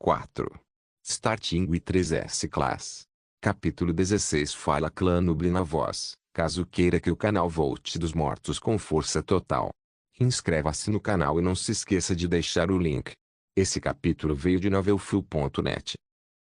4. Starting with 3S Class. Capítulo 16. Fala clã Nuble na voz, caso queira que o canal volte dos mortos com força total. Inscreva-se no canal e não se esqueça de deixar o link. Esse capítulo veio de novelfull.net.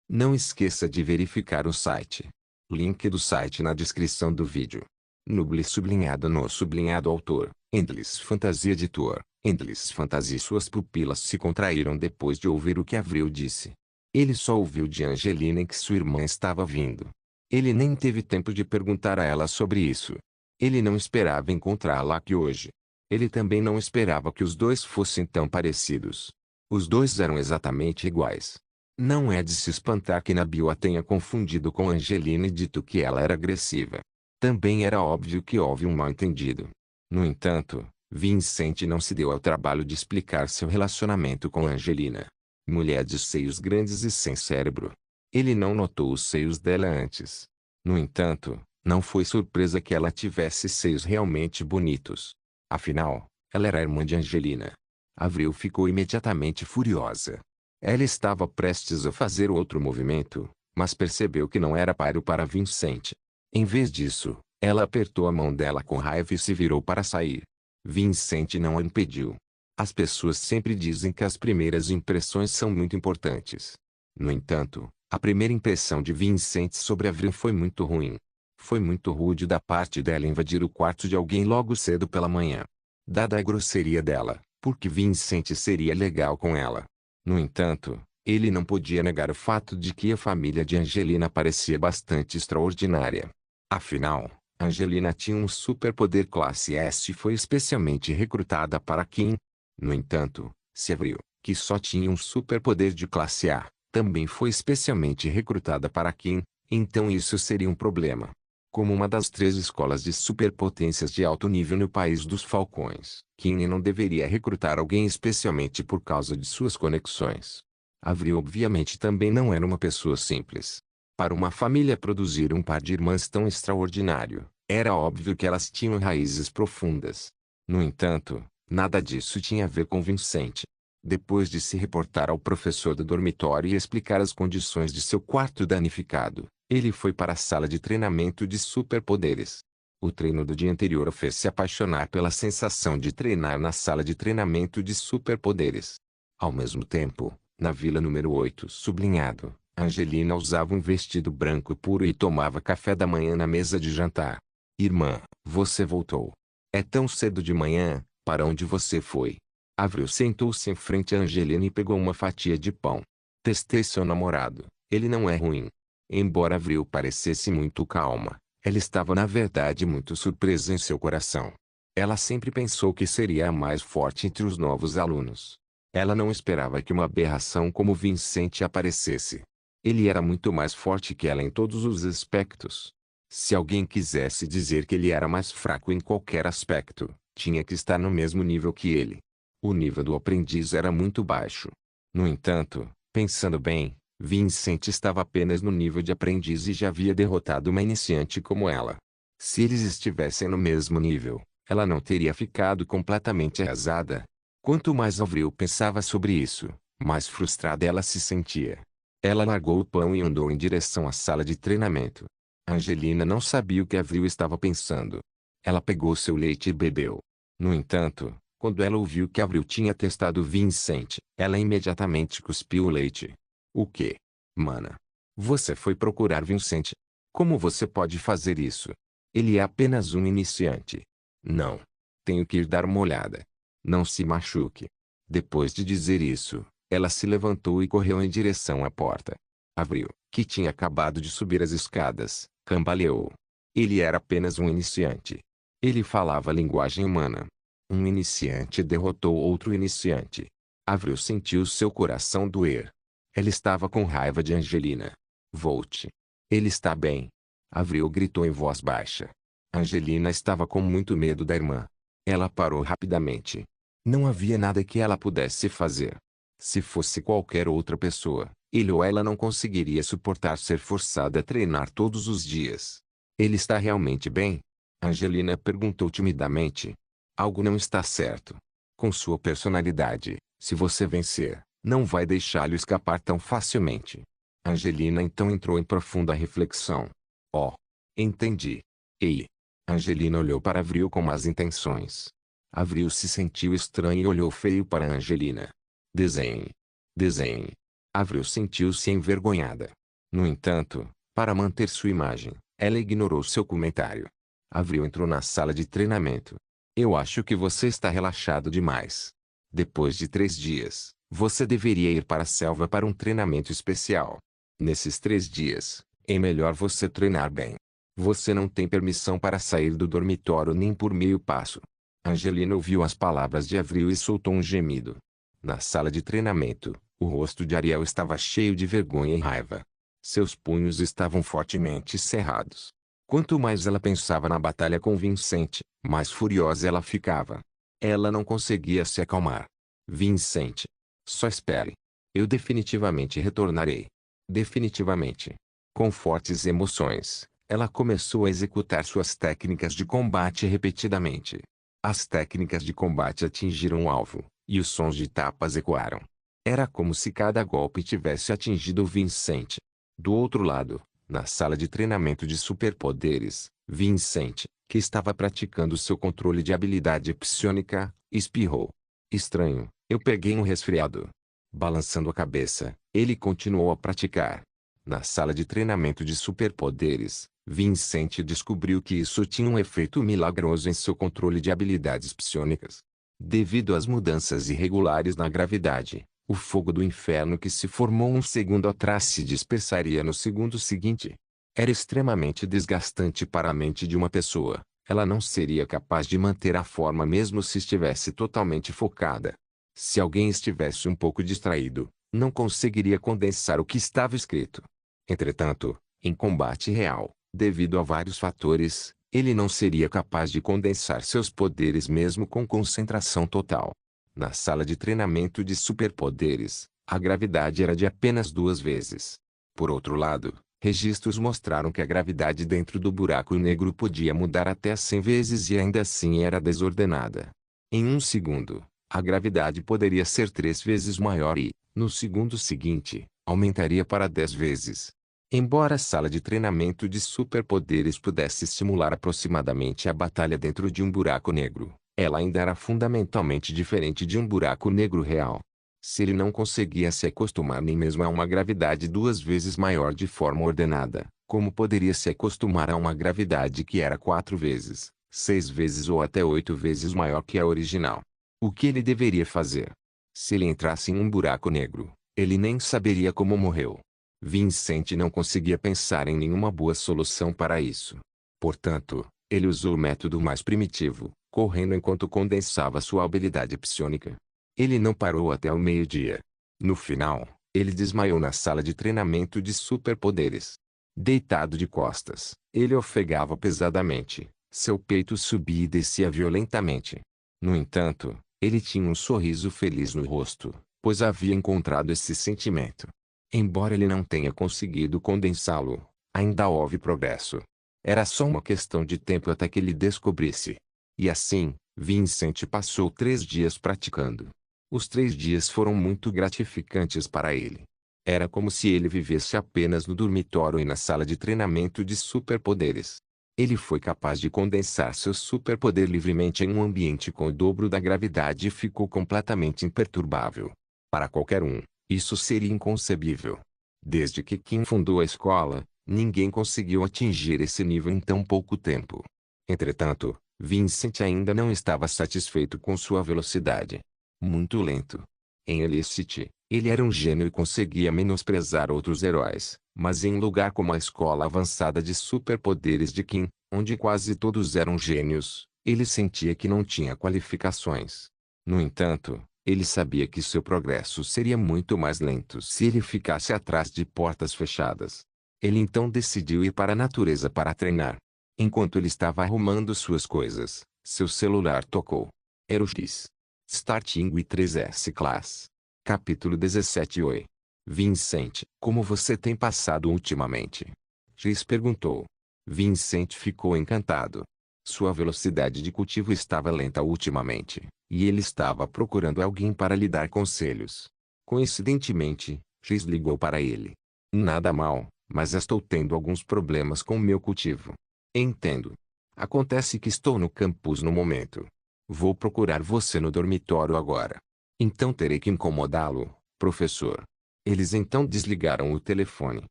Não esqueça de verificar o site. Link do site na descrição do vídeo. Nuble sublinhado no sublinhado autor, Endless Fantasy Editor. Endless Fantasy. Suas pupilas se contraíram depois de ouvir o que Avril disse. Ele só ouviu de Angelina que sua irmã estava vindo. Ele nem teve tempo de perguntar a ela sobre isso. Ele não esperava encontrá-la aqui hoje. Ele também não esperava que os dois fossem tão parecidos. Os dois eram exatamente iguais. Não é de se espantar que Nabil a tenha confundido com Angelina e dito que ela era agressiva. Também era óbvio que houve um mal-entendido. No entanto, Vincent não se deu ao trabalho de explicar seu relacionamento com Angelina. Mulher de seios grandes e sem cérebro. Ele não notou os seios dela antes. No entanto, não foi surpresa que ela tivesse seios realmente bonitos. Afinal, ela era a irmã de Angelina. Avril ficou imediatamente furiosa. Ela estava prestes a fazer outro movimento, mas percebeu que não era páreo para Vincent. Em vez disso, ela apertou a mão dela com raiva e se virou para sair. Vincent não a impediu. As pessoas sempre dizem que as primeiras impressões são muito importantes. No entanto, a primeira impressão de Vincent sobre Avril foi muito ruim. Foi muito rude da parte dela invadir o quarto de alguém logo cedo pela manhã. Dada a grosseria dela, porque Vincent seria legal com ela. No entanto, ele não podia negar o fato de que a família de Angelina parecia bastante extraordinária. Afinal, Angelina tinha um superpoder classe S e foi especialmente recrutada para Kim. No entanto, se Avril, que só tinha um superpoder de classe A, também foi especialmente recrutada para Kim, então isso seria um problema. Como uma das 3 escolas de superpotências de alto nível no país dos Falcões, Kim não deveria recrutar alguém especialmente por causa de suas conexões. Avril obviamente também não era uma pessoa simples. Para uma família produzir um par de irmãs tão extraordinário, era óbvio que elas tinham raízes profundas. No entanto, nada disso tinha a ver com Vincent. Depois de se reportar ao professor do dormitório e explicar as condições de seu quarto danificado, ele foi para a sala de treinamento de superpoderes. O treino do dia anterior o fez se apaixonar pela sensação de treinar na sala de treinamento de superpoderes. Ao mesmo tempo, na vila número 8 sublinhado, Angelina usava um vestido branco puro e tomava café da manhã na mesa de jantar. Irmã, você voltou. É tão cedo de manhã, para onde você foi? Avril sentou-se em frente a Angelina e pegou uma fatia de pão. Testei seu namorado, ele não é ruim. Embora Avril parecesse muito calma, ela estava na verdade muito surpresa em seu coração. Ela sempre pensou que seria a mais forte entre os novos alunos. Ela não esperava que uma aberração como Vincent aparecesse. Ele era muito mais forte que ela em todos os aspectos. Se alguém quisesse dizer que ele era mais fraco em qualquer aspecto, tinha que estar no mesmo nível que ele. O nível do aprendiz era muito baixo. No entanto, pensando bem, Vincent estava apenas no nível de aprendiz e já havia derrotado uma iniciante como ela. Se eles estivessem no mesmo nível, ela não teria ficado completamente arrasada. Quanto mais Avril pensava sobre isso, mais frustrada ela se sentia. Ela largou o pão e andou em direção à sala de treinamento. Angelina não sabia o que Avril estava pensando. Ela pegou seu leite e bebeu. No entanto, quando ela ouviu que Avril tinha testado Vincent, ela imediatamente cuspiu o leite. O quê? Mana? Você foi procurar Vincent? Como você pode fazer isso? Ele é apenas um iniciante. Não. Tenho que ir dar uma olhada. Não se machuque. Depois de dizer isso, ela se levantou e correu em direção à porta. Avril, que tinha acabado de subir as escadas, cambaleou. Ele era apenas um iniciante. Ele falava a linguagem humana. Um iniciante derrotou outro iniciante. Avril sentiu seu coração doer. Ela estava com raiva de Angelina. Volte. Ele está bem. Avril gritou em voz baixa. Angelina estava com muito medo da irmã. Ela parou rapidamente. Não havia nada que ela pudesse fazer. Se fosse qualquer outra pessoa, ele ou ela não conseguiria suportar ser forçada a treinar todos os dias. Ele está realmente bem? Angelina perguntou timidamente. Algo não está certo. Com sua personalidade, se você vencer, Não vai deixá-lo escapar tão facilmente. Angelina então entrou em profunda reflexão. Oh, entendi. Ei. Angelina olhou para Avril com más intenções. Avril se sentiu estranho e olhou feio para Angelina. Desenhe. Desenhe. Avril sentiu-se envergonhada. No entanto, para manter sua imagem, ela ignorou seu comentário. Avril entrou na sala de treinamento. Eu acho que você está relaxado demais. Depois de 3 dias, você deveria ir para a selva para um treinamento especial. Nesses 3 dias, é melhor você treinar bem. Você não tem permissão para sair do dormitório nem por meio passo. Angelina ouviu as palavras de Avril e soltou um gemido. Na sala de treinamento, o rosto de Ariel estava cheio de vergonha e raiva. Seus punhos estavam fortemente cerrados. Quanto mais ela pensava na batalha com Vincent, mais furiosa ela ficava. Ela não conseguia se acalmar. Vincent. Só espere. Eu definitivamente retornarei. Definitivamente. Com fortes emoções, ela começou a executar suas técnicas de combate repetidamente. As técnicas de combate atingiram o alvo, e os sons de tapas ecoaram. Era como se cada golpe tivesse atingido Vincent. Do outro lado, na sala de treinamento de superpoderes, Vincent, que estava praticando seu controle de habilidade psiônica, espirrou. Estranho, eu peguei um resfriado. Balançando a cabeça, ele continuou a praticar. Na sala de treinamento de superpoderes, Vincent descobriu que isso tinha um efeito milagroso em seu controle de habilidades psiônicas. Devido às mudanças irregulares na gravidade, o fogo do inferno que se formou um segundo atrás se dispersaria no segundo seguinte. Era extremamente desgastante para a mente de uma pessoa. Ela não seria capaz de manter a forma mesmo se estivesse totalmente focada. Se alguém estivesse um pouco distraído, não conseguiria condensar o que estava escrito. Entretanto, em combate real, devido a vários fatores, ele não seria capaz de condensar seus poderes mesmo com concentração total. Na sala de treinamento de superpoderes, a gravidade era de apenas 2 vezes. Por outro lado, registros mostraram que a gravidade dentro do buraco negro podia mudar até 100 vezes e ainda assim era desordenada. Em um segundo, a gravidade poderia ser 3 vezes maior e, no segundo seguinte, aumentaria para 10 vezes. Embora a sala de treinamento de superpoderes pudesse simular aproximadamente a batalha dentro de um buraco negro, ela ainda era fundamentalmente diferente de um buraco negro real. Se ele não conseguia se acostumar nem mesmo a uma gravidade 2 vezes maior de forma ordenada, como poderia se acostumar a uma gravidade que era 4 vezes, 6 vezes ou até 8 vezes maior que a original? O que ele deveria fazer? Se ele entrasse em um buraco negro, ele nem saberia como morreu. Vincent não conseguia pensar em nenhuma boa solução para isso. Portanto, ele usou o método mais primitivo, correndo enquanto condensava sua habilidade psiônica. Ele não parou até o meio-dia. No final, ele desmaiou na sala de treinamento de superpoderes. Deitado de costas, ele ofegava pesadamente, seu peito subia e descia violentamente. No entanto, ele tinha um sorriso feliz no rosto, pois havia encontrado esse sentimento. Embora ele não tenha conseguido condensá-lo, ainda houve progresso. Era só uma questão de tempo até que ele descobrisse. E assim, Vincent passou 3 dias praticando. Os 3 dias foram muito gratificantes para ele. Era como se ele vivesse apenas no dormitório e na sala de treinamento de superpoderes. Ele foi capaz de condensar seu superpoder livremente em um ambiente com o dobro da gravidade e ficou completamente imperturbável. Para qualquer um, isso seria inconcebível. Desde que Kim fundou a escola, ninguém conseguiu atingir esse nível em tão pouco tempo. Entretanto, Vincent ainda não estava satisfeito com sua velocidade. Muito lento. Em Elicite, ele era um gênio e conseguia menosprezar outros heróis, mas em um lugar como a escola avançada de superpoderes de Kim, onde quase todos eram gênios, ele sentia que não tinha qualificações. No entanto, ele sabia que seu progresso seria muito mais lento se ele ficasse atrás de portas fechadas. Ele então decidiu ir para a natureza para treinar. Enquanto ele estava arrumando suas coisas, seu celular tocou. Era o X. Starting with 3S Class. Capítulo 17. Oi. Vincent, como você tem passado ultimamente? X perguntou. Vincent ficou encantado. Sua velocidade de cultivo estava lenta ultimamente, e ele estava procurando alguém para lhe dar conselhos. Coincidentemente, X ligou para ele. Nada mal, mas estou tendo alguns problemas com meu cultivo. Entendo. Acontece que estou no campus no momento. Vou procurar você no dormitório agora. Então terei que incomodá-lo, professor. Eles então desligaram o telefone.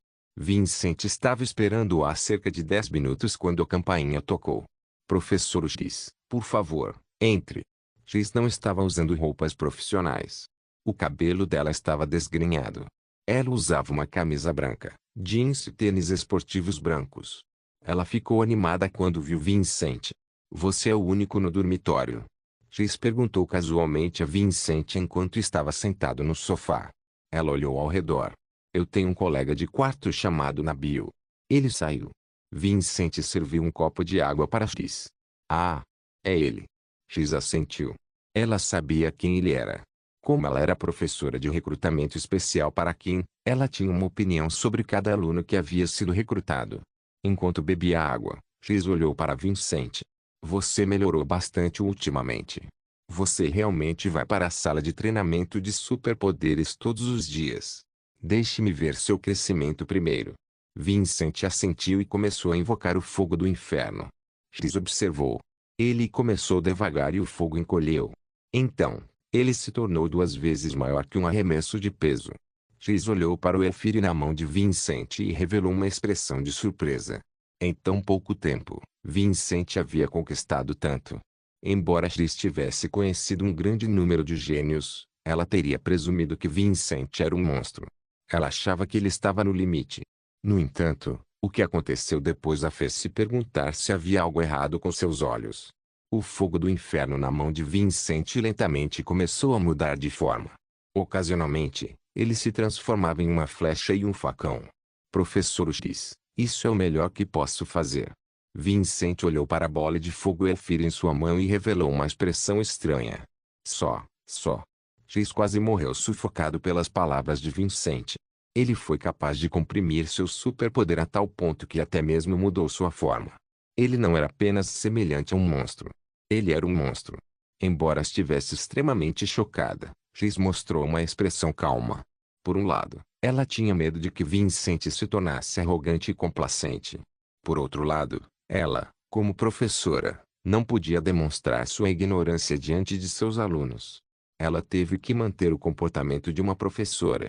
Vincent estava esperando há cerca de 10 minutos quando a campainha tocou. Professor X, por favor, entre. X não estava usando roupas profissionais. O cabelo dela estava desgrenhado. Ela usava uma camisa branca, jeans e tênis esportivos brancos. Ela ficou animada quando viu Vincent. Você é o único no dormitório? X perguntou casualmente a Vincent enquanto estava sentado no sofá. Ela olhou ao redor. Eu tenho um colega de quarto chamado Nabil. Ele saiu. Vincent serviu um copo de água para X. Ah, é ele. X assentiu. Ela sabia quem ele era. Como ela era professora de recrutamento especial para Kim, ela tinha uma opinião sobre cada aluno que havia sido recrutado. Enquanto bebia água, X olhou para Vincent. Você melhorou bastante ultimamente. Você realmente vai para a sala de treinamento de superpoderes todos os dias. Deixe-me ver seu crescimento primeiro. Vincent assentiu e começou a invocar o fogo do inferno. X observou. Ele começou devagar e o fogo encolheu. Então, ele se tornou 2 vezes maior que um arremesso de peso. X olhou para o Elfire na mão de Vincent e revelou uma expressão de surpresa. Em tão pouco tempo, Vincent havia conquistado tanto. Embora X tivesse conhecido um grande número de gênios, ela teria presumido que Vincent era um monstro. Ela achava que ele estava no limite. No entanto, o que aconteceu depois a fez se perguntar se havia algo errado com seus olhos. O fogo do inferno na mão de Vincent lentamente começou a mudar de forma. Ocasionalmente, ele se transformava em uma flecha e um facão. Professor X, isso é o melhor que posso fazer. Vincent olhou para a bola de fogo Elfire em sua mão e revelou uma expressão estranha. Só. X quase morreu sufocado pelas palavras de Vincent. Ele foi capaz de comprimir seu superpoder a tal ponto que até mesmo mudou sua forma. Ele não era apenas semelhante a um monstro. Ele era um monstro. Embora estivesse extremamente chocada, X mostrou uma expressão calma. Por um lado, ela tinha medo de que Vincent se tornasse arrogante e complacente. Por outro lado, ela, como professora, não podia demonstrar sua ignorância diante de seus alunos. Ela teve que manter o comportamento de uma professora.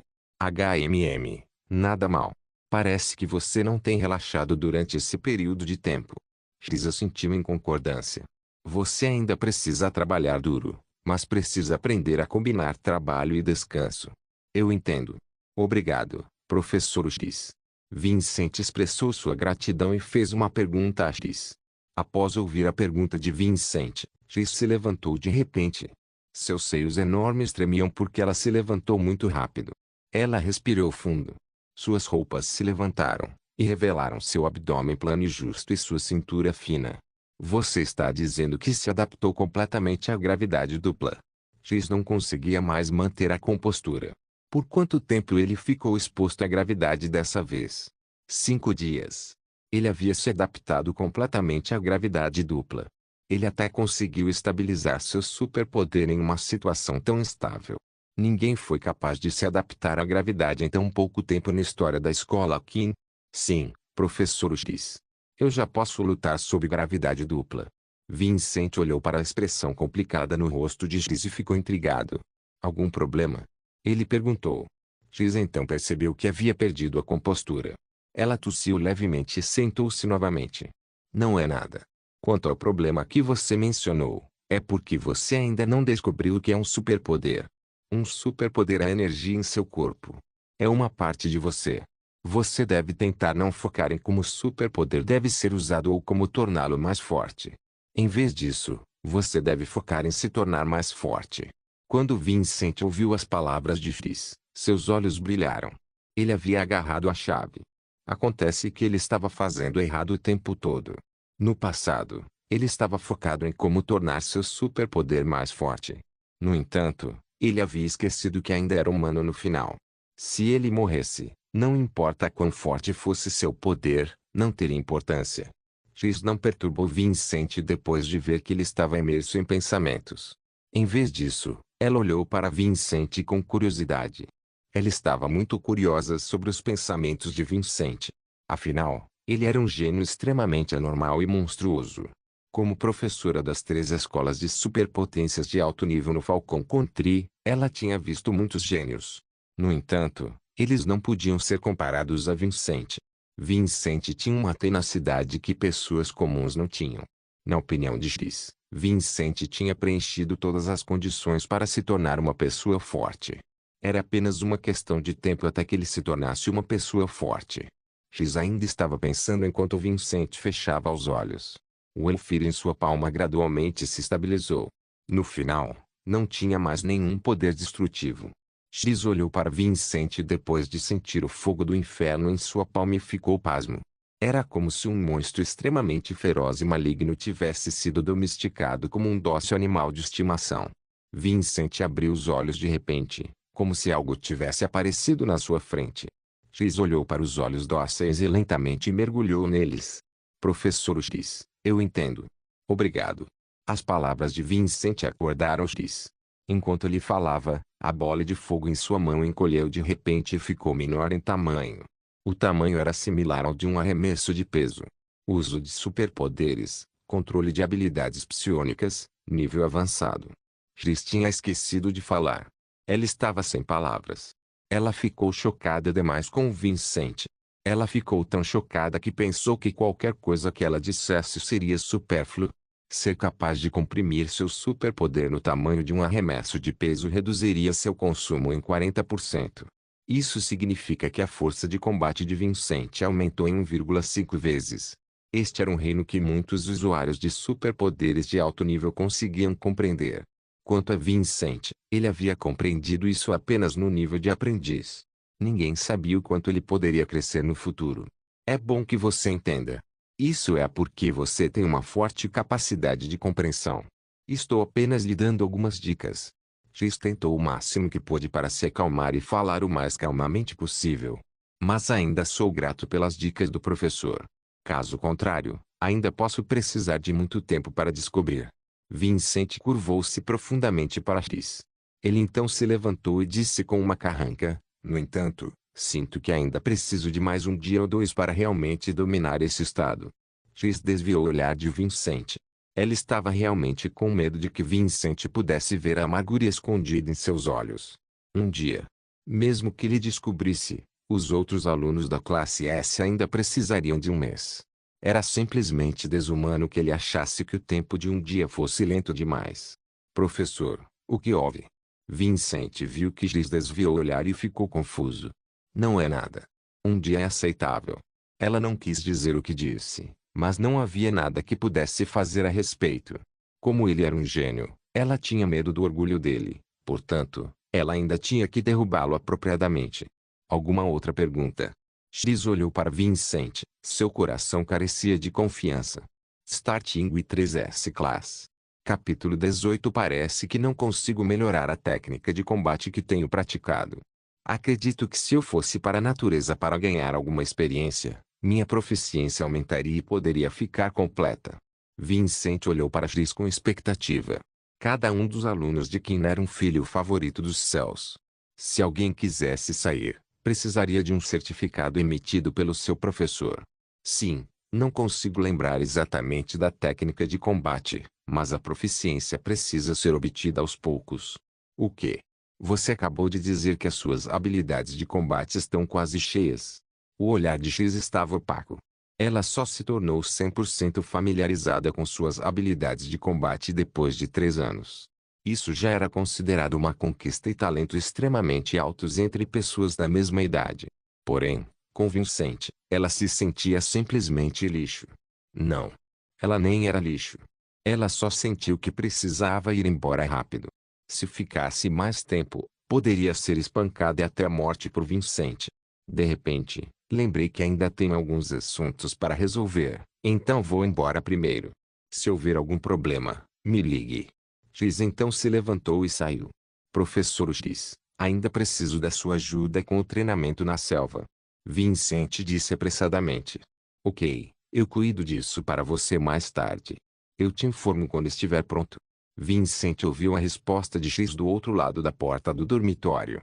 Nada mal. Parece que você não tem relaxado durante esse período de tempo. X assentiu em concordância. Você ainda precisa trabalhar duro, mas precisa aprender a combinar trabalho e descanso. Eu entendo. Obrigado, professor X. Vincent expressou sua gratidão e fez uma pergunta a X. Após ouvir a pergunta de Vincent, X se levantou de repente. Seus seios enormes tremiam porque ela se levantou muito rápido. Ela respirou fundo. Suas roupas se levantaram e revelaram seu abdômen plano e justo e sua cintura fina. Você está dizendo que se adaptou completamente à gravidade dupla. X não conseguia mais manter a compostura. Por quanto tempo ele ficou exposto à gravidade dessa vez? 5 dias. Ele havia se adaptado completamente à gravidade dupla. Ele até conseguiu estabilizar seu superpoder em uma situação tão instável. Ninguém foi capaz de se adaptar à gravidade em tão pouco tempo na história da escola Kim. Sim, professor X. Eu já posso lutar sob gravidade dupla. Vincent olhou para a expressão complicada no rosto de X e ficou intrigado. Algum problema? Ele perguntou. X então percebeu que havia perdido a compostura. Ela tossiu levemente e sentou-se novamente. Não é nada. Quanto ao problema que você mencionou, é porque você ainda não descobriu o que é um superpoder. Um superpoder é a energia em seu corpo. É uma parte de você. Você deve tentar não focar em como o superpoder deve ser usado ou como torná-lo mais forte. Em vez disso, você deve focar em se tornar mais forte. Quando Vincent ouviu as palavras de X, seus olhos brilharam. Ele havia agarrado a chave. Acontece que ele estava fazendo errado o tempo todo. No passado, ele estava focado em como tornar seu superpoder mais forte. No entanto, ele havia esquecido que ainda era humano no final. Se ele morresse, não importa quão forte fosse seu poder, não teria importância. X não perturbou Vincent depois de ver que ele estava imerso em pensamentos. Em vez disso, ela olhou para Vincent com curiosidade. Ela estava muito curiosa sobre os pensamentos de Vincent. Afinal, ele era um gênio extremamente anormal e monstruoso. Como professora das 3 escolas de superpotências de alto nível no Falcon Country, ela tinha visto muitos gênios. No entanto, eles não podiam ser comparados a Vincent. Vincent tinha uma tenacidade que pessoas comuns não tinham. Na opinião de X, Vincent tinha preenchido todas as condições para se tornar uma pessoa forte. Era apenas uma questão de tempo até que ele se tornasse uma pessoa forte. X ainda estava pensando enquanto Vincent fechava os olhos. O elfir em sua palma gradualmente se estabilizou. No final, não tinha mais nenhum poder destrutivo. X olhou para Vincent depois de sentir o fogo do inferno em sua palma e ficou pasmo. Era como se um monstro extremamente feroz e maligno tivesse sido domesticado como um dócil animal de estimação. Vincent abriu os olhos de repente, como se algo tivesse aparecido na sua frente. X olhou para os olhos dóceis e lentamente mergulhou neles. Professor X, eu entendo. Obrigado. As palavras de Vincent acordaram X. Enquanto ele falava, a bola de fogo em sua mão encolheu de repente e ficou menor em tamanho. O tamanho era similar ao de um arremesso de peso. Uso de superpoderes, controle de habilidades psionicas, nível avançado. X tinha esquecido de falar. Ela estava sem palavras. Ela ficou chocada demais com Vincent. Ela ficou tão chocada que pensou que qualquer coisa que ela dissesse seria supérfluo. Ser capaz de comprimir seu superpoder no tamanho de um arremesso de peso reduziria seu consumo em 40%. Isso significa que a força de combate de Vincent aumentou em 1,5 vezes. Este era um reino que muitos usuários de superpoderes de alto nível conseguiam compreender. Quanto a Vincent, ele havia compreendido isso apenas no nível de aprendiz. Ninguém sabia o quanto ele poderia crescer no futuro. É bom que você entenda. Isso é porque você tem uma forte capacidade de compreensão. Estou apenas lhe dando algumas dicas. X tentou o máximo que pôde para se acalmar e falar o mais calmamente possível. Mas ainda sou grato pelas dicas do professor. Caso contrário, ainda posso precisar de muito tempo para descobrir. Vincent curvou-se profundamente para X. Ele então se levantou e disse com uma carranca: no entanto, sinto que ainda preciso de mais um dia ou dois para realmente dominar esse estado. X desviou o olhar de Vincent. Ela estava realmente com medo de que Vincent pudesse ver a amargura escondida em seus olhos. Um dia, mesmo que ele descobrisse, os outros alunos da classe S ainda precisariam de um mês. Era simplesmente desumano que ele achasse que o tempo de um dia fosse lento demais. Professor, o que houve? Vincent viu que X desviou o olhar e ficou confuso. Não é nada. Um dia é aceitável. Ela não quis dizer o que disse, mas não havia nada que pudesse fazer a respeito. Como ele era um gênio, ela tinha medo do orgulho dele, portanto, ela ainda tinha que derrubá-lo apropriadamente. Alguma outra pergunta? X olhou para Vincent, seu coração carecia de confiança. Starting with 3S Class. Capítulo 18. Parece que não consigo melhorar a técnica de combate que tenho praticado. Acredito que se eu fosse para a natureza para ganhar alguma experiência, minha proficiência aumentaria e poderia ficar completa. Vincent olhou para X com expectativa. Cada um dos alunos de Kim era um filho favorito dos céus. Se alguém quisesse sair, precisaria de um certificado emitido pelo seu professor. Sim, não consigo lembrar exatamente da técnica de combate, mas a proficiência precisa ser obtida aos poucos. O quê? Você acabou de dizer que as suas habilidades de combate estão quase cheias. O olhar de X estava opaco. Ela só se tornou 100% familiarizada com suas habilidades de combate depois de 3 anos. Isso já era considerado uma conquista e talento extremamente altos entre pessoas da mesma idade. Porém, com Vincent, ela se sentia simplesmente lixo. Não. Ela nem era lixo. Ela só sentiu que precisava ir embora rápido. Se ficasse mais tempo, poderia ser espancada até a morte por Vincent. De repente, lembrei que ainda tenho alguns assuntos para resolver, então vou embora primeiro. Se houver algum problema, me ligue. X então se levantou e saiu. Professor X, ainda preciso da sua ajuda com o treinamento na selva. Vincent disse apressadamente. Ok, eu cuido disso para você mais tarde. Eu te informo quando estiver pronto. Vincent ouviu a resposta de X do outro lado da porta do dormitório.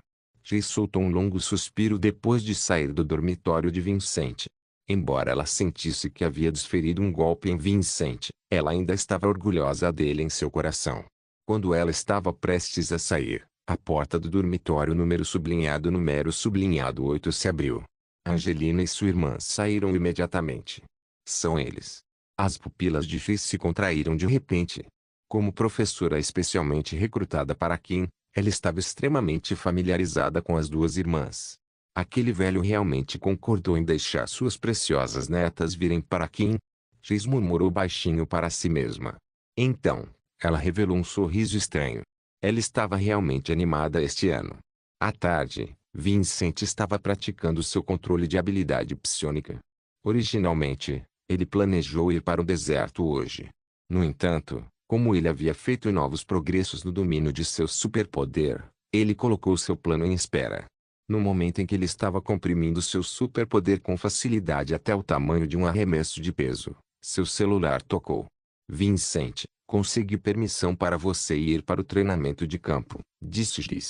Jay soltou um longo suspiro depois de sair do dormitório de Vincent. Embora ela sentisse que havia desferido um golpe em Vincent, ela ainda estava orgulhosa dele em seu coração. Quando ela estava prestes a sair, a porta do dormitório número sublinhado 8 se abriu. Angelina e sua irmã saíram imediatamente. São eles. As pupilas de Jay se contraíram de repente. Como professora especialmente recrutada para Kim, ela estava extremamente familiarizada com as duas irmãs. Aquele velho realmente concordou em deixar suas preciosas netas virem para Kim? Jay murmurou baixinho para si mesma. Então, ela revelou um sorriso estranho. Ela estava realmente animada este ano. À tarde, Vincent estava praticando seu controle de habilidade psiônica. Originalmente, ele planejou ir para o deserto hoje. No entanto, como ele havia feito novos progressos no domínio de seu superpoder, ele colocou seu plano em espera. No momento em que ele estava comprimindo seu superpoder com facilidade até o tamanho de um arremesso de peso, seu celular tocou. Vincent, consegui permissão para você ir para o treinamento de campo, disse Jay.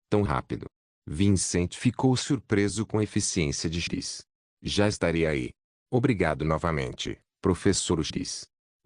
Tão rápido. Vincent ficou surpreso com a eficiência de Jay. Já estarei aí. Obrigado novamente, professor Jay.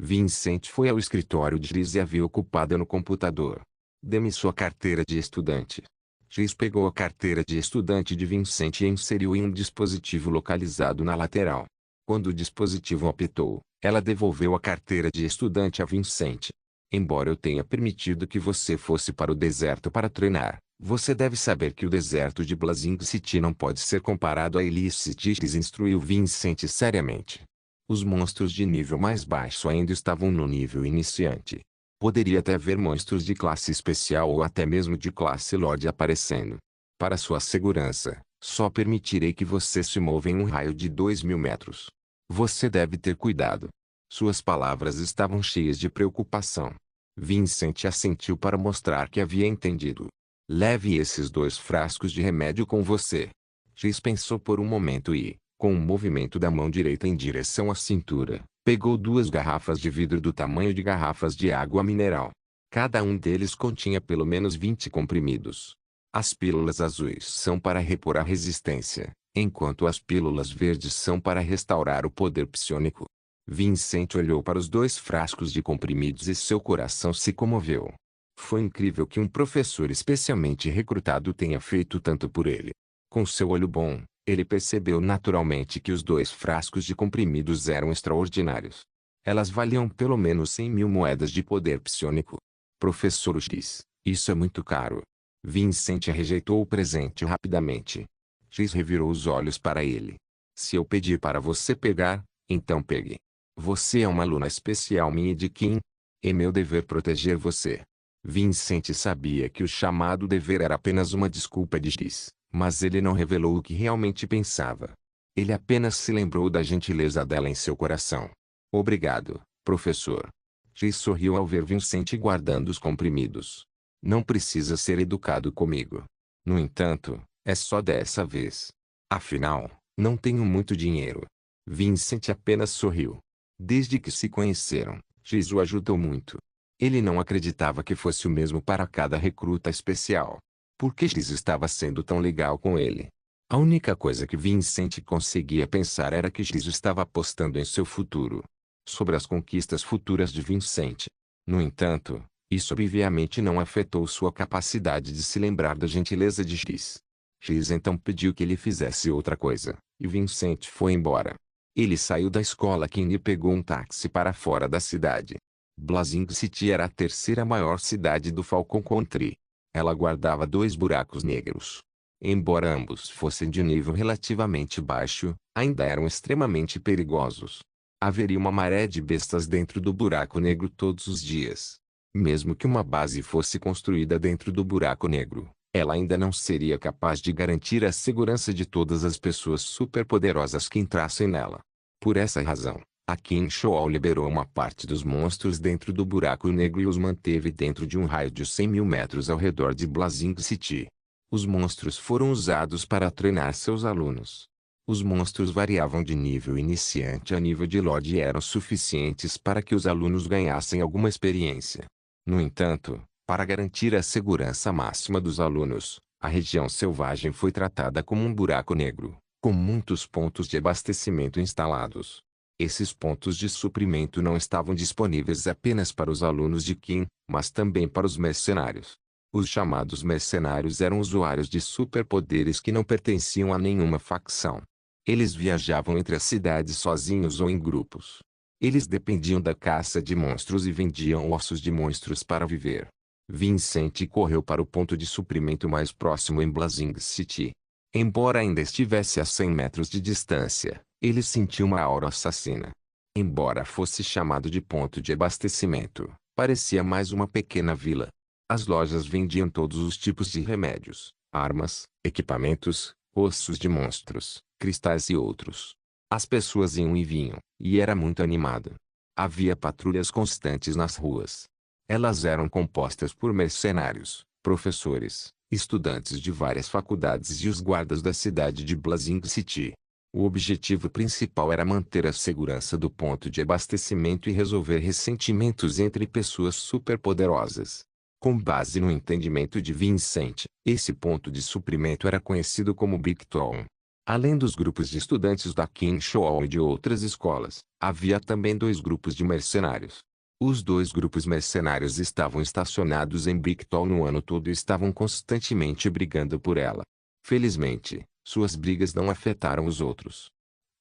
Vincent foi ao escritório de Jay e a viu ocupada no computador. Dê-me sua carteira de estudante. Jay pegou a carteira de estudante de Vincent e inseriu em um dispositivo localizado na lateral. Quando o dispositivo apitou, ela devolveu a carteira de estudante a Vincent. Embora eu tenha permitido que você fosse para o deserto para treinar, você deve saber que o deserto de Blazing City não pode ser comparado a Illicit, instruiu Vincent seriamente. Os monstros de nível mais baixo ainda estavam no nível iniciante. Poderia até haver monstros de classe especial ou até mesmo de classe Lorde aparecendo. Para sua segurança, só permitirei que você se mova em um raio de 2.000 metros. Você deve ter cuidado. Suas palavras estavam cheias de preocupação. Vincent assentiu para mostrar que havia entendido. Leve esses 2 frascos de remédio com você. Jay pensou por um momento e, com um movimento da mão direita em direção à cintura, pegou 2 garrafas de vidro do tamanho de garrafas de água mineral. Cada um deles continha pelo menos 20 comprimidos. As pílulas azuis são para repor a resistência, enquanto as pílulas verdes são para restaurar o poder psiônico. Vincent olhou para os 2 frascos de comprimidos e seu coração se comoveu. Foi incrível que um professor especialmente recrutado tenha feito tanto por ele. Com seu olho bom, ele percebeu naturalmente que os 2 frascos de comprimidos eram extraordinários. Elas valiam pelo menos 100.000 moedas de poder psiônico. Professor X, isso é muito caro. Vincent rejeitou o presente rapidamente. X revirou os olhos para ele. Se eu pedir para você pegar, então pegue. Você é uma aluna especial minha e de Kim. É meu dever proteger você. Vincent sabia que o chamado dever era apenas uma desculpa de X, mas ele não revelou o que realmente pensava. Ele apenas se lembrou da gentileza dela em seu coração. Obrigado, professor. X sorriu ao ver Vincent guardando os comprimidos. Não precisa ser educado comigo. No entanto, é só dessa vez. Afinal, não tenho muito dinheiro. Vincent apenas sorriu. Desde que se conheceram, X o ajudou muito. Ele não acreditava que fosse o mesmo para cada recruta especial. Por que X estava sendo tão legal com ele? A única coisa que Vincent conseguia pensar era que X estava apostando em seu futuro. Sobre as conquistas futuras de Vincent. No entanto, isso obviamente não afetou sua capacidade de se lembrar da gentileza de X. X então pediu que ele fizesse outra coisa, e Vincent foi embora. Ele saiu da escola Kim e pegou um táxi para fora da cidade. Blazing City era a 3ª maior cidade do Falcon Country. Ela guardava 2 buracos negros. Embora ambos fossem de nível relativamente baixo, ainda eram extremamente perigosos. Haveria uma maré de bestas dentro do buraco negro todos os dias. Mesmo que uma base fosse construída dentro do buraco negro, ela ainda não seria capaz de garantir a segurança de todas as pessoas superpoderosas que entrassem nela. Por essa razão, a Kim Shoal liberou uma parte dos monstros dentro do buraco negro e os manteve dentro de um raio de 100.000 metros ao redor de Blazing City. Os monstros foram usados para treinar seus alunos. Os monstros variavam de nível iniciante a nível de Lorde e eram suficientes para que os alunos ganhassem alguma experiência. No entanto, para garantir a segurança máxima dos alunos, A região selvagem foi tratada como um buraco negro, com muitos pontos de abastecimento instalados. Esses pontos de suprimento não estavam disponíveis apenas para os alunos de Kim, mas também para os mercenários. Os chamados mercenários eram usuários de superpoderes que não pertenciam a nenhuma facção. Eles viajavam entre as cidades sozinhos ou em grupos. Eles dependiam da caça de monstros e vendiam ossos de monstros para viver. Vincent correu para o ponto de suprimento mais próximo em Blazing City. Embora ainda estivesse a 100 metros de distância, ele sentiu uma aura assassina. Embora fosse chamado de ponto de abastecimento, parecia mais uma pequena vila. As lojas vendiam todos os tipos de remédios, armas, equipamentos, ossos de monstros, cristais e outros. As pessoas iam e vinham, e era muito animado. Havia patrulhas constantes nas ruas. Elas eram compostas por mercenários, professores, estudantes de várias faculdades e os guardas da cidade de Blazing City. O objetivo principal era manter a segurança do ponto de abastecimento e resolver ressentimentos entre pessoas superpoderosas. Com base no entendimento de Vincent, esse ponto de suprimento era conhecido como Big Town. Além dos grupos de estudantes da King Show e de outras escolas, havia também dois grupos de mercenários. Os dois grupos mercenários estavam estacionados em Bricktown no ano todo e estavam constantemente brigando por ela. Felizmente, suas brigas não afetaram os outros.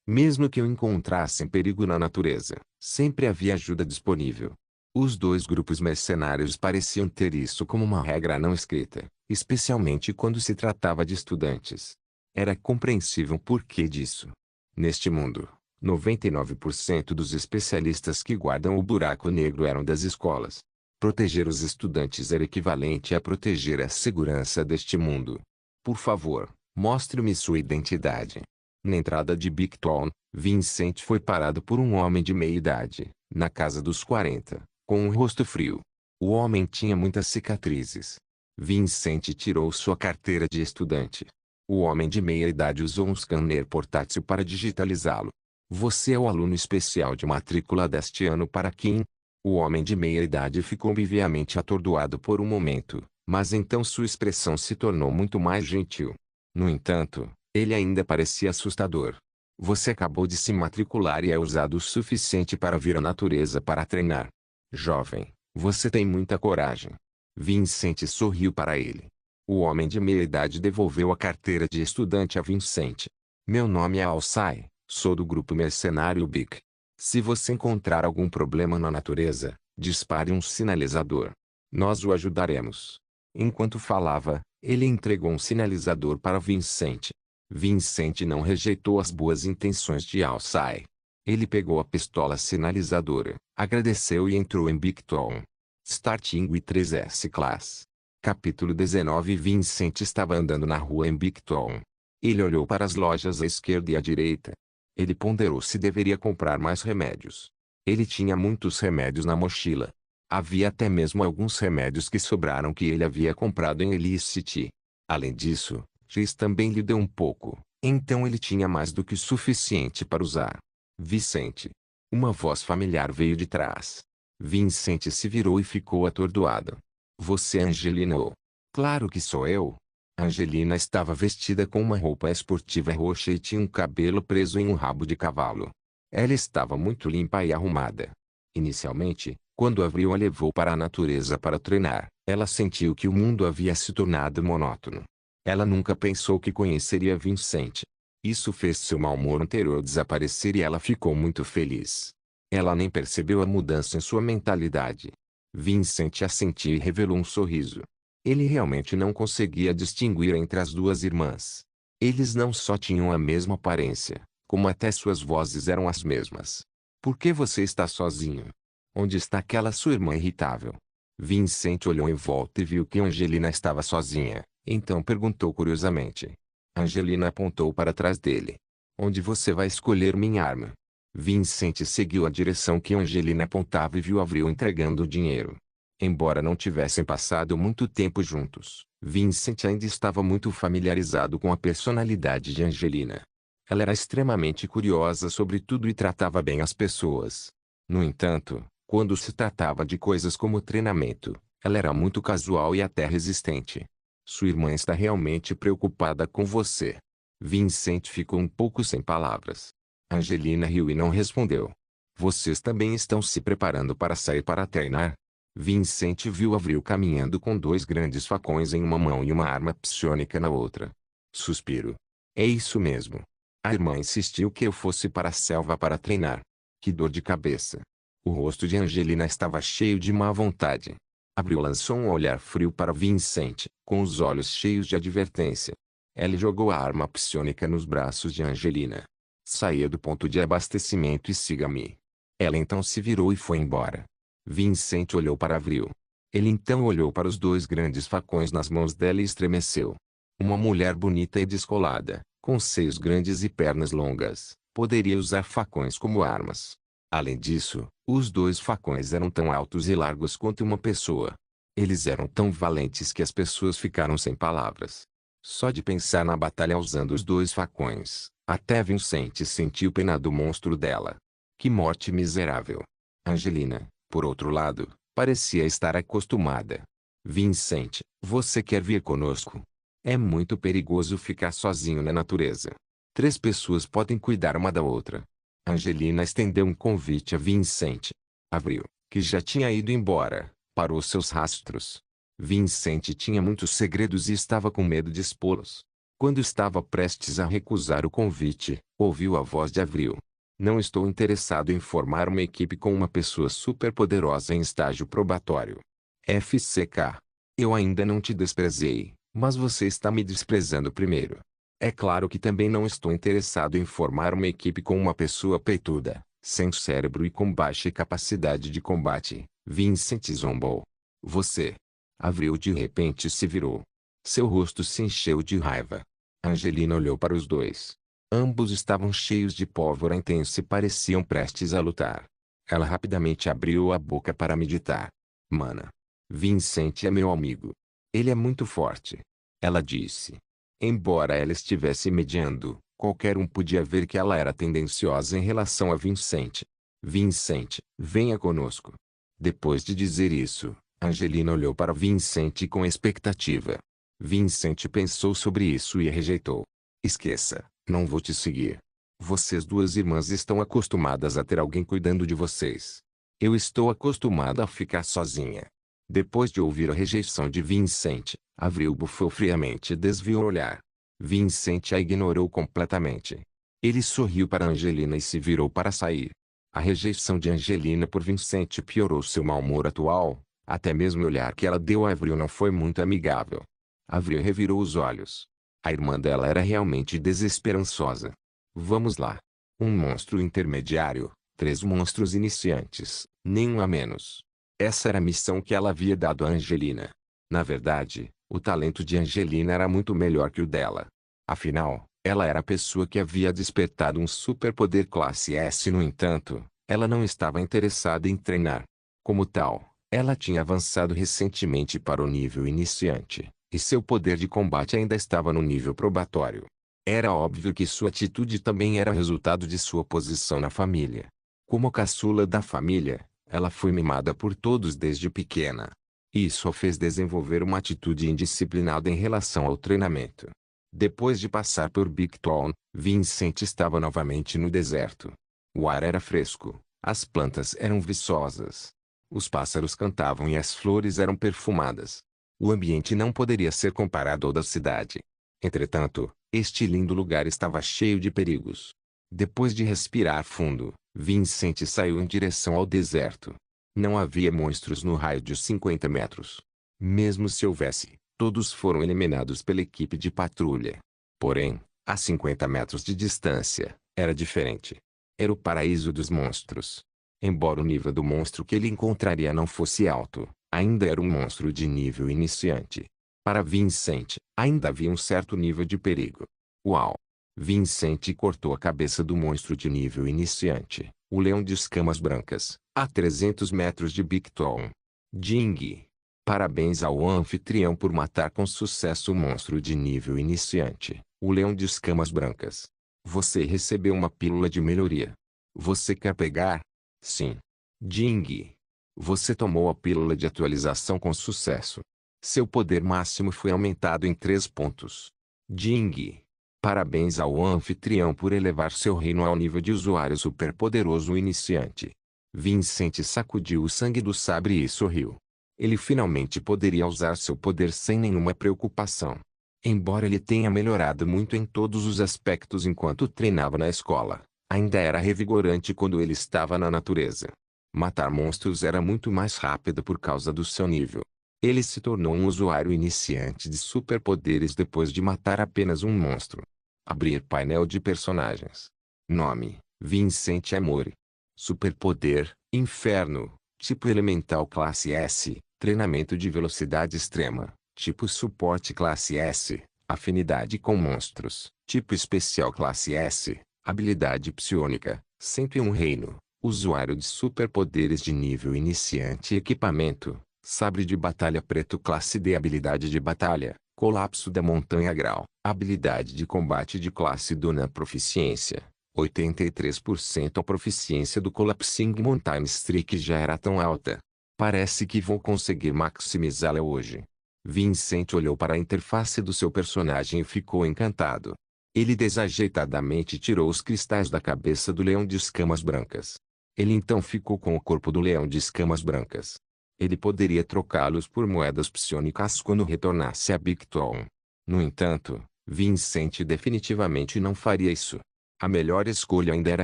Mesmo que o encontrassem perigo na natureza, sempre havia ajuda disponível. Os dois grupos mercenários pareciam ter isso como uma regra não escrita, especialmente quando se tratava de estudantes. Era compreensível o porquê disso. Neste mundo, 99% dos especialistas que guardam o buraco negro eram das escolas. Proteger os estudantes era equivalente a proteger a segurança deste mundo. Por favor, mostre-me sua identidade. Na entrada de Big Town, Vincent foi parado por um homem de meia idade, na casa dos 40, com um rosto frio. O homem tinha muitas cicatrizes. Vincent tirou sua carteira de estudante. O homem de meia idade usou um scanner portátil para digitalizá-lo. Você é o aluno especial de matrícula deste ano para Kim? O homem de meia idade ficou obviamente atordoado por um momento, mas então sua expressão se tornou muito mais gentil. No entanto, ele ainda parecia assustador. Você acabou de se matricular e é ousado o suficiente para vir à natureza para treinar. Jovem, você tem muita coragem. Vincent sorriu para ele. O homem de meia idade devolveu a carteira de estudante a Vincent. Meu nome é Alsai, sou do grupo mercenário Big. Se você encontrar algum problema na natureza, dispare um sinalizador. Nós o ajudaremos. Enquanto falava, ele entregou um sinalizador para Vincent. Vincent não rejeitou as boas intenções de Alsai. Ele pegou a pistola sinalizadora, agradeceu e entrou em Big Town. Starting with 3S Class. Capítulo 19. Vincent estava andando na rua em Big Town. Ele olhou para as lojas à esquerda e à direita. Ele ponderou se deveria comprar mais remédios. Ele tinha muitos remédios na mochila. Havia até mesmo alguns remédios que sobraram que ele havia comprado em Elise City. Além disso, Chris também lhe deu um pouco, então ele tinha mais do que suficiente para usar. Vicente. Uma voz familiar veio de trás. Vincent se virou e ficou atordoado. Você é Angelina? Oh. Claro que sou eu. Angelina estava vestida com uma roupa esportiva roxa e tinha um cabelo preso em um rabo de cavalo. Ela estava muito limpa e arrumada. Inicialmente, quando Avril a levou para a natureza para treinar, ela sentiu que o mundo havia se tornado monótono. Ela nunca pensou que conheceria Vincent. Isso fez seu mau humor anterior desaparecer e ela ficou muito feliz. Ela nem percebeu a mudança em sua mentalidade. Vincent assentiu e revelou um sorriso. Ele realmente não conseguia distinguir entre as duas irmãs. Eles não só tinham a mesma aparência, como até suas vozes eram as mesmas. Por que você está sozinho? Onde está aquela sua irmã irritável? Vincent olhou em volta e viu que Angelina estava sozinha, então perguntou curiosamente. Angelina apontou para trás dele. Onde você vai escolher minha arma? Vincent seguiu a direção que Angelina apontava e viu Avril entregando o dinheiro. Embora não tivessem passado muito tempo juntos, Vincent ainda estava muito familiarizado com a personalidade de Angelina. Ela era extremamente curiosa sobre tudo e tratava bem as pessoas. No entanto, quando se tratava de coisas como treinamento, ela era muito casual e até resistente. Sua irmã está realmente preocupada com você. Vincent ficou um pouco sem palavras. Angelina riu e não respondeu. Vocês também estão se preparando para sair para treinar? Vincent viu Avril caminhando com dois grandes facões em uma mão e uma arma psiônica na outra. Suspiro. É isso mesmo. A irmã insistiu que eu fosse para a selva para treinar. Que dor de cabeça. O rosto de Angelina estava cheio de má vontade. Avril lançou um olhar frio para Vincent, com os olhos cheios de advertência. Ela jogou a arma psiônica nos braços de Angelina. Saia do ponto de abastecimento e siga-me. Ela então se virou e foi embora. Vincent olhou para Avril. Ele então olhou para os dois grandes facões nas mãos dela e estremeceu. Uma mulher bonita e descolada, com seios grandes e pernas longas, poderia usar facões como armas. Além disso, os dois facões eram tão altos e largos quanto uma pessoa. Eles eram tão valentes que as pessoas ficaram sem palavras. Só de pensar na batalha usando os dois facões, até Vincent sentiu pena do monstro dela. Que morte miserável. Angelina, por outro lado, parecia estar acostumada. Vincent, você quer vir conosco? É muito perigoso ficar sozinho na natureza. 3 pessoas podem cuidar uma da outra. Angelina estendeu um convite a Vincent. Avril, que já tinha ido embora, parou seus rastros. Vincent tinha muitos segredos e estava com medo de expô-los. Quando estava prestes a recusar o convite, ouviu a voz de Avril. Não estou interessado em formar uma equipe com uma pessoa superpoderosa em estágio probatório. FCK. Eu ainda não te desprezei, mas você está me desprezando primeiro. É claro que também não estou interessado em formar uma equipe com uma pessoa peituda, sem cérebro e com baixa capacidade de combate. Vincent zombou. Você. Avril de repente se virou. Seu rosto se encheu de raiva. Angelina olhou para os dois. Ambos estavam cheios de pólvora intensa e pareciam prestes a lutar. Ela rapidamente abriu a boca para meditar. Mana. Vincent é meu amigo. Ele é muito forte. Ela disse. Embora ela estivesse mediando, qualquer um podia ver que ela era tendenciosa em relação a Vincent. Vincent, venha conosco. Depois de dizer isso, Angelina olhou para Vincent com expectativa. Vincent pensou sobre isso e rejeitou. Esqueça, não vou te seguir. Vocês duas irmãs estão acostumadas a ter alguém cuidando de vocês. Eu estou acostumada a ficar sozinha. Depois de ouvir a rejeição de Vincent, Avril bufou friamente e desviou o olhar. Vincent a ignorou completamente. Ele sorriu para Angelina e se virou para sair. A rejeição de Angelina por Vincent piorou seu mau humor atual. Até mesmo o olhar que ela deu a Avril não foi muito amigável. Avril revirou os olhos. A irmã dela era realmente desesperançosa. Vamos lá. Um monstro intermediário, 3 monstros iniciantes, nenhum a menos. Essa era a missão que ela havia dado a Angelina. Na verdade, o talento de Angelina era muito melhor que o dela. Afinal, ela era a pessoa que havia despertado um superpoder classe S. No entanto, ela não estava interessada em treinar. Como tal, ela tinha avançado recentemente para o nível iniciante, e seu poder de combate ainda estava no nível probatório. Era óbvio que sua atitude também era resultado de sua posição na família. Como caçula da família, ela foi mimada por todos desde pequena. Isso a fez desenvolver uma atitude indisciplinada em relação ao treinamento. Depois de passar por Big Town, Vincent estava novamente no deserto. O ar era fresco, as plantas eram viçosas. Os pássaros cantavam e as flores eram perfumadas. O ambiente não poderia ser comparado ao da cidade. Entretanto, este lindo lugar estava cheio de perigos. Depois de respirar fundo, Vincent saiu em direção ao deserto. Não havia monstros no raio de 50 metros. Mesmo se houvesse, todos foram eliminados pela equipe de patrulha. Porém, a 50 metros de distância, era diferente. Era o paraíso dos monstros. Embora o nível do monstro que ele encontraria não fosse alto, ainda era um monstro de nível iniciante. Para Vincent, ainda havia um certo nível de perigo. Uau! Vincent cortou a cabeça do monstro de nível iniciante, o leão de escamas brancas, a 300 metros de Big Town. Ding! Parabéns ao anfitrião por matar com sucesso o monstro de nível iniciante, o leão de escamas brancas. Você recebeu uma pílula de melhoria. Você quer pegar? Sim. Ding! Você tomou a pílula de atualização com sucesso. Seu poder máximo foi aumentado em 3 pontos. Ding! Parabéns ao anfitrião por elevar seu reino ao nível de usuário superpoderoso iniciante. Vincent sacudiu o sangue do sabre e sorriu. Ele finalmente poderia usar seu poder sem nenhuma preocupação. Embora ele tenha melhorado muito em todos os aspectos enquanto treinava na escola, ainda era revigorante quando ele estava na natureza. Matar monstros era muito mais rápido por causa do seu nível. Ele se tornou um usuário iniciante de superpoderes depois de matar apenas um monstro. Abrir painel de personagens. Nome: Vincent Amore. Superpoder: Inferno. Tipo elemental classe S. Treinamento de velocidade extrema. Tipo suporte classe S. Afinidade com monstros. Tipo especial classe S. Habilidade psiônica. 101 reino. Usuário de superpoderes de nível iniciante. Equipamento: sabre de batalha preto classe D. Habilidade de batalha: colapso da montanha grau. Habilidade de combate de classe Dona. Proficiência: 83%. A proficiência do Collapsing Mountain Streak já era tão alta. Parece que vou conseguir maximizá-la hoje. Vincent olhou para a interface do seu personagem e ficou encantado. Ele desajeitadamente tirou os cristais da cabeça do leão de escamas brancas. Ele então ficou com o corpo do leão de escamas brancas. Ele poderia trocá-los por moedas psionicas quando retornasse a Bicton. No entanto, Vincent definitivamente não faria isso. A melhor escolha ainda era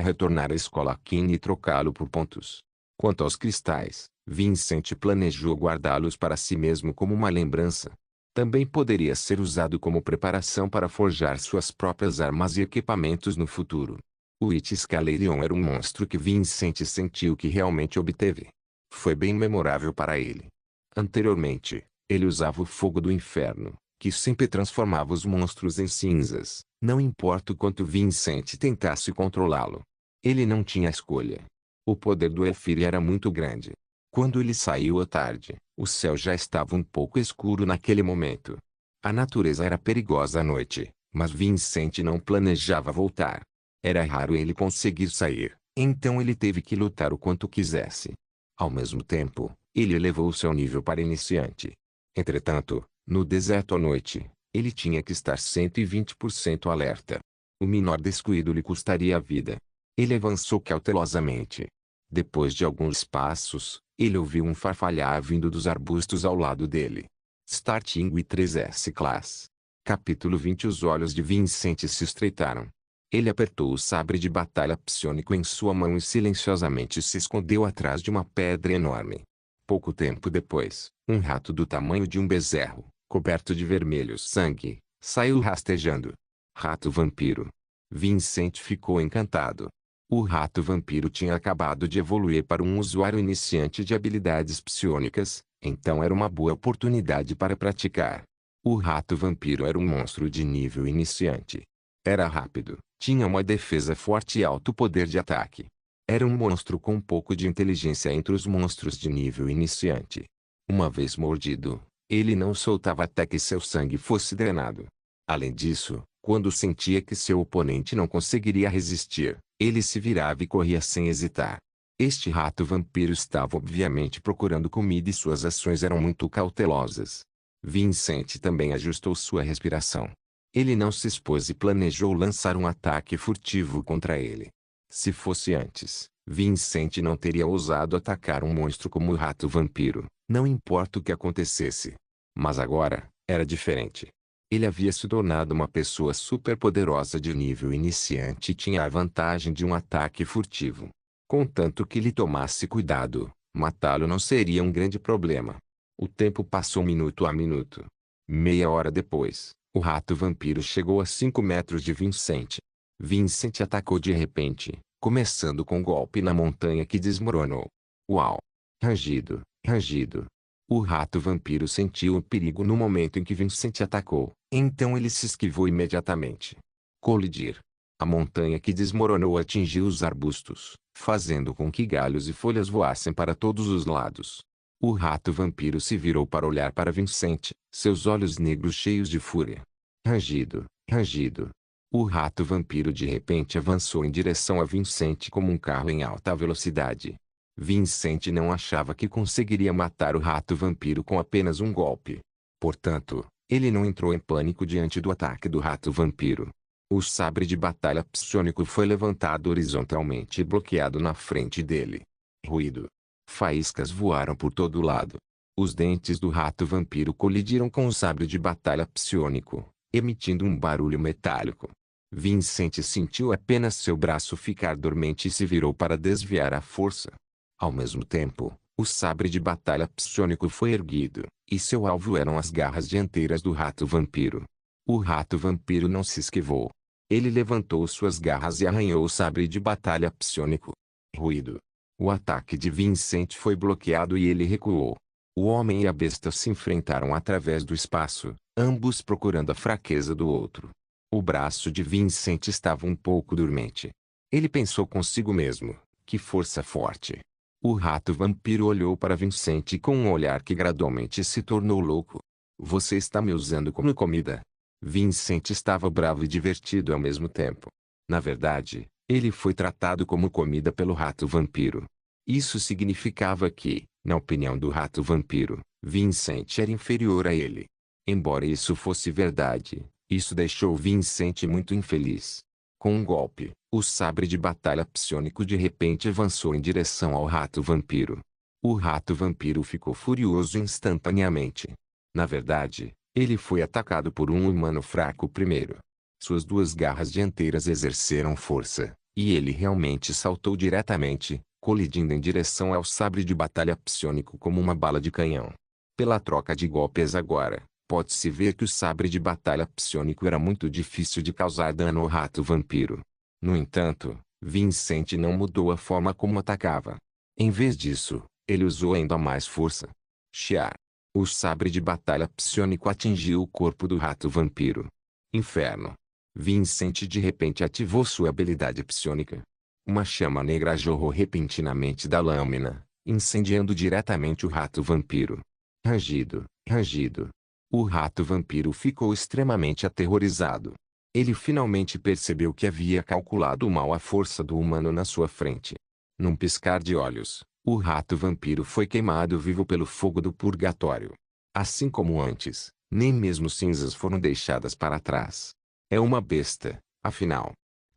retornar à escola King e trocá-lo por pontos. Quanto aos cristais, Vincent planejou guardá-los para si mesmo como uma lembrança. Também poderia ser usado como preparação para forjar suas próprias armas e equipamentos no futuro. O It Scalarion era um monstro que Vincent sentiu que realmente obteve. Foi bem memorável para ele. Anteriormente, ele usava o fogo do inferno, que sempre transformava os monstros em cinzas, não importa o quanto Vincent tentasse controlá-lo. Ele não tinha escolha. O poder do Elfir era muito grande. Quando ele saiu à tarde, o céu já estava um pouco escuro naquele momento. A natureza era perigosa à noite, mas Vincent não planejava voltar. Era raro ele conseguir sair, então ele teve que lutar o quanto quisesse. Ao mesmo tempo, ele elevou seu nível para iniciante. Entretanto, no deserto à noite, ele tinha que estar 120% alerta. O menor descuido lhe custaria a vida. Ele avançou cautelosamente. Depois de alguns passos, ele ouviu um farfalhar vindo dos arbustos ao lado dele. Starting with 3S Class. Capítulo 20. Os olhos de Vincent se estreitaram. Ele apertou o sabre de batalha psiônico em sua mão e silenciosamente se escondeu atrás de uma pedra enorme. Pouco tempo depois, um rato do tamanho de um bezerro, coberto de vermelho sangue, saiu rastejando. Rato vampiro. Vincent ficou encantado. O rato vampiro tinha acabado de evoluir para um usuário iniciante de habilidades psiônicas, então era uma boa oportunidade para praticar. O rato vampiro era um monstro de nível iniciante. Era rápido, tinha uma defesa forte e alto poder de ataque. Era um monstro com um pouco de inteligência entre os monstros de nível iniciante. Uma vez mordido, ele não soltava até que seu sangue fosse drenado. Além disso, quando sentia que seu oponente não conseguiria resistir, ele se virava e corria sem hesitar. Este rato vampiro estava obviamente procurando comida e suas ações eram muito cautelosas. Vincent também ajustou sua respiração. Ele não se expôs e planejou lançar um ataque furtivo contra ele. Se fosse antes, Vincent não teria ousado atacar um monstro como o rato vampiro, não importa o que acontecesse. Mas agora, era diferente. Ele havia se tornado uma pessoa superpoderosa de nível iniciante e tinha a vantagem de um ataque furtivo. Contanto que ele tomasse cuidado, matá-lo não seria um grande problema. O tempo passou minuto a minuto. Meia hora depois, o rato vampiro chegou a 5 metros de Vincent. Vincent atacou de repente, começando com um golpe na montanha que desmoronou. Uau! Rangido, rangido. O rato vampiro sentiu o perigo no momento em que Vincent atacou, então ele se esquivou imediatamente. Colidir. A montanha que desmoronou atingiu os arbustos, fazendo com que galhos e folhas voassem para todos os lados. O rato vampiro se virou para olhar para Vincent, seus olhos negros cheios de fúria. Rangido, rangido. O rato vampiro de repente avançou em direção a Vincent como um carro em alta velocidade. Vincent não achava que conseguiria matar o rato vampiro com apenas um golpe. Portanto, ele não entrou em pânico diante do ataque do rato-vampiro. O sabre de batalha psionico foi levantado horizontalmente e bloqueado na frente dele. Ruído. Faíscas voaram por todo lado. Os dentes do rato-vampiro colidiram com o sabre de batalha psionico, emitindo um barulho metálico. Vincent sentiu apenas seu braço ficar dormente e se virou para desviar a força. Ao mesmo tempo, o sabre de batalha psionico foi erguido, e seu alvo eram as garras dianteiras do rato-vampiro. O rato-vampiro não se esquivou. Ele levantou suas garras e arranhou o sabre de batalha psionico. Ruído. O ataque de Vincent foi bloqueado e ele recuou. O homem e a besta se enfrentaram através do espaço, ambos procurando a fraqueza do outro. O braço de Vincent estava um pouco dormente. Ele pensou consigo mesmo, que força forte. O rato-vampiro olhou para Vincent com um olhar que gradualmente se tornou louco. Você está me usando como comida? Vincent estava bravo e divertido ao mesmo tempo. Na verdade, ele foi tratado como comida pelo rato-vampiro. Isso significava que, na opinião do rato-vampiro, Vincent era inferior a ele. Embora isso fosse verdade, isso deixou Vincent muito infeliz. Com um golpe, o sabre de batalha psionico de repente avançou em direção ao rato-vampiro. O rato-vampiro ficou furioso instantaneamente. Na verdade, ele foi atacado por um humano fraco primeiro. Suas duas garras dianteiras exerceram força, e ele realmente saltou diretamente, colidindo em direção ao sabre de batalha psionico como uma bala de canhão. Pela troca de golpes agora, pode-se ver que o sabre de batalha psionico era muito difícil de causar dano ao rato-vampiro. No entanto, Vincent não mudou a forma como atacava. Em vez disso, ele usou ainda mais força. Chiar. O sabre de batalha psionico atingiu o corpo do rato-vampiro. Inferno. Vincent de repente ativou sua habilidade psionica. Uma chama negra jorrou repentinamente da lâmina, incendiando diretamente o rato-vampiro. Rangido, rangido. O rato-vampiro ficou extremamente aterrorizado. Ele finalmente percebeu que havia calculado mal a força do humano na sua frente. Num piscar de olhos, o rato-vampiro foi queimado vivo pelo fogo do purgatório. Assim como antes, nem mesmo cinzas foram deixadas para trás. É uma besta, afinal.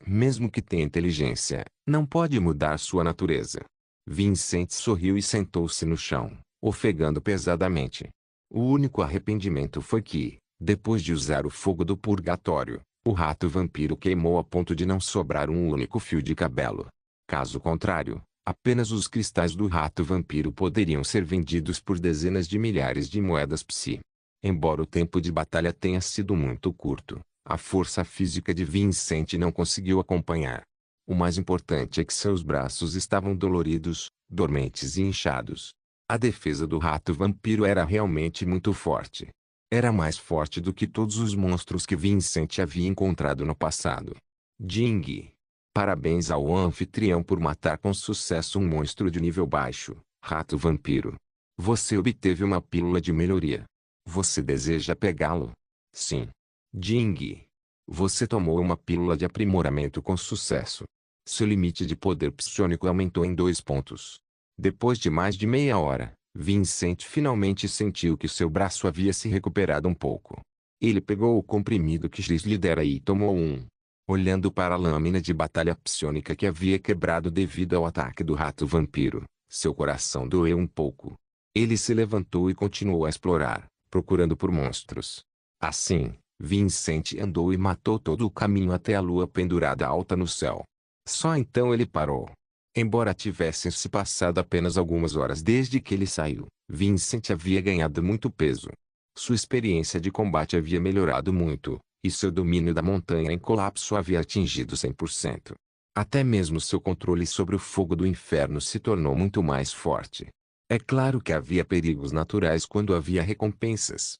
Mesmo que tenha inteligência, não pode mudar sua natureza. Vincent sorriu e sentou-se no chão, ofegando pesadamente. O único arrependimento foi que, depois de usar o fogo do purgatório, o rato-vampiro queimou a ponto de não sobrar um único fio de cabelo. Caso contrário, apenas os cristais do rato-vampiro poderiam ser vendidos por dezenas de milhares de moedas psi. Embora o tempo de batalha tenha sido muito curto, a força física de Vincent não conseguiu acompanhar. O mais importante é que seus braços estavam doloridos, dormentes e inchados. A defesa do rato-vampiro era realmente muito forte. Era mais forte do que todos os monstros que Vincent havia encontrado no passado. Ding! Parabéns ao anfitrião por matar com sucesso um monstro de nível baixo, rato-vampiro. Você obteve uma pílula de melhoria. Você deseja pegá-lo? Sim. Ding! Você tomou uma pílula de aprimoramento com sucesso. Seu limite de poder psionico aumentou em 2 pontos. Depois de mais de meia hora, Vincent finalmente sentiu que seu braço havia se recuperado um pouco. Ele pegou o comprimido que Chris lhe dera e tomou um. Olhando para a lâmina de batalha psionica que havia quebrado devido ao ataque do rato-vampiro, seu coração doeu um pouco. Ele se levantou e continuou a explorar, procurando por monstros. Assim, Vincent andou e matou todo o caminho até a lua pendurada alta no céu. Só então ele parou. Embora tivessem se passado apenas algumas horas desde que ele saiu, Vincent havia ganhado muito peso. Sua experiência de combate havia melhorado muito, e seu domínio da montanha em colapso havia atingido 100%. Até mesmo seu controle sobre o fogo do inferno se tornou muito mais forte. É claro que havia perigos naturais quando havia recompensas.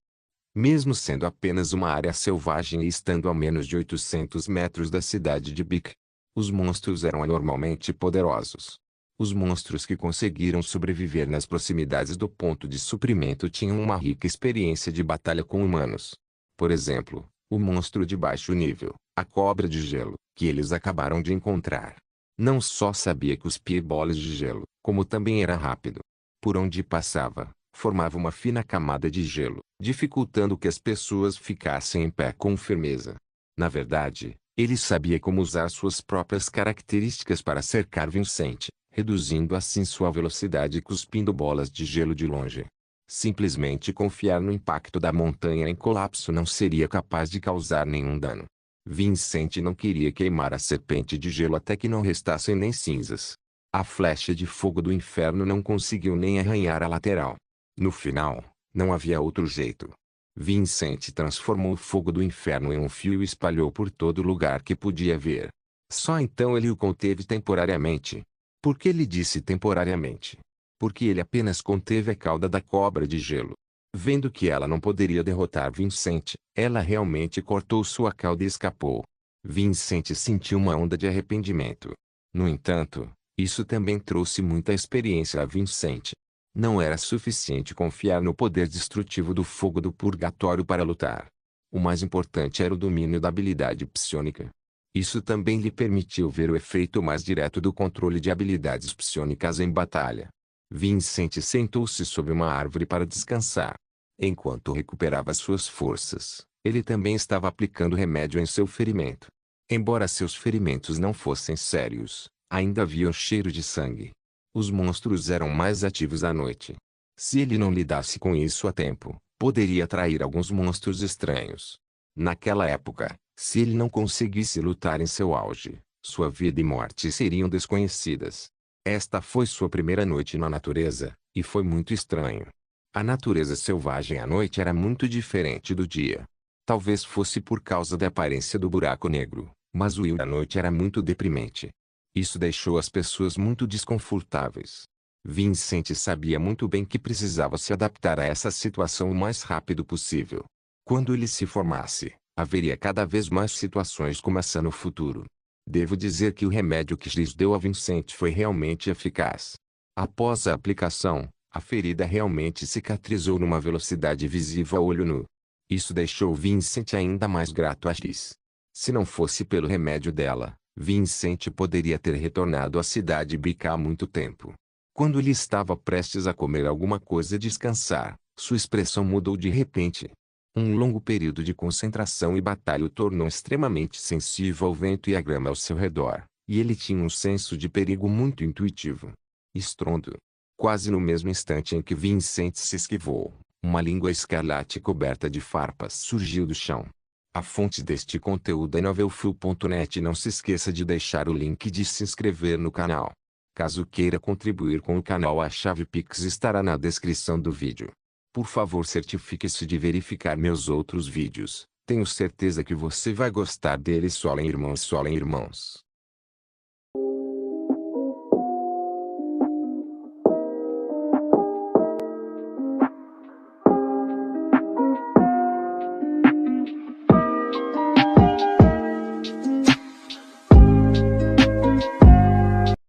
Mesmo sendo apenas uma área selvagem e estando a menos de 800 metros da cidade de Bic, os monstros eram anormalmente poderosos. Os monstros que conseguiram sobreviver nas proximidades do ponto de suprimento tinham uma rica experiência de batalha com humanos. Por exemplo, o monstro de baixo nível, a cobra de gelo, que eles acabaram de encontrar. Não só sabia cuspir bolas de gelo, como também era rápido. Por onde passava, formava uma fina camada de gelo, dificultando que as pessoas ficassem em pé com firmeza. Na verdade, ele sabia como usar suas próprias características para cercar Vincent, reduzindo assim sua velocidade e cuspindo bolas de gelo de longe. Simplesmente confiar no impacto da montanha em colapso não seria capaz de causar nenhum dano. Vincent não queria queimar a serpente de gelo até que não restassem nem cinzas. A flecha de fogo do inferno não conseguiu nem arranhar a lateral. No final, não havia outro jeito. Vincent transformou o fogo do inferno em um fio e espalhou por todo lugar que podia ver. Só então ele o conteve temporariamente. Por que ele disse temporariamente? Porque ele apenas conteve a cauda da cobra de gelo. Vendo que ela não poderia derrotar Vincent, ela realmente cortou sua cauda e escapou. Vincent sentiu uma onda de arrependimento. No entanto, isso também trouxe muita experiência a Vincent. Não era suficiente confiar no poder destrutivo do fogo do purgatório para lutar. O mais importante era o domínio da habilidade psiônica. Isso também lhe permitiu ver o efeito mais direto do controle de habilidades psiônicas em batalha. Vincent sentou-se sob uma árvore para descansar. Enquanto recuperava suas forças, ele também estava aplicando remédio em seu ferimento. Embora seus ferimentos não fossem sérios, ainda havia um cheiro de sangue. Os monstros eram mais ativos à noite. Se ele não lidasse com isso a tempo, poderia atrair alguns monstros estranhos. Naquela época, se ele não conseguisse lutar em seu auge, sua vida e morte seriam desconhecidas. Esta foi sua primeira noite na natureza, e foi muito estranho. A natureza selvagem à noite era muito diferente do dia. Talvez fosse por causa da aparência do buraco negro, mas o Will da noite era muito deprimente. Isso deixou as pessoas muito desconfortáveis. Vincent sabia muito bem que precisava se adaptar a essa situação o mais rápido possível. Quando ele se formasse, haveria cada vez mais situações como essa no futuro. Devo dizer que o remédio que Chris deu a Vincent foi realmente eficaz. Após a aplicação, a ferida realmente cicatrizou numa velocidade visível a olho nu. Isso deixou Vincent ainda mais grato a Chris. Se não fosse pelo remédio dela, Vincent poderia ter retornado à cidade Bica há muito tempo. Quando ele estava prestes a comer alguma coisa e descansar, sua expressão mudou de repente. Um longo período de concentração e batalha o tornou extremamente sensível ao vento e à grama ao seu redor, e ele tinha um senso de perigo muito intuitivo. Estrondo. Quase no mesmo instante em que Vincent se esquivou, uma língua escarlate coberta de farpas surgiu do chão. A fonte deste conteúdo é novelfull.net. Não se esqueça de deixar o link e de se inscrever no canal. Caso queira contribuir com o canal, a chave Pix estará na descrição do vídeo. Por favor, certifique-se de verificar meus outros vídeos. Tenho certeza que você vai gostar deles. Solem irmãos, solem irmãos.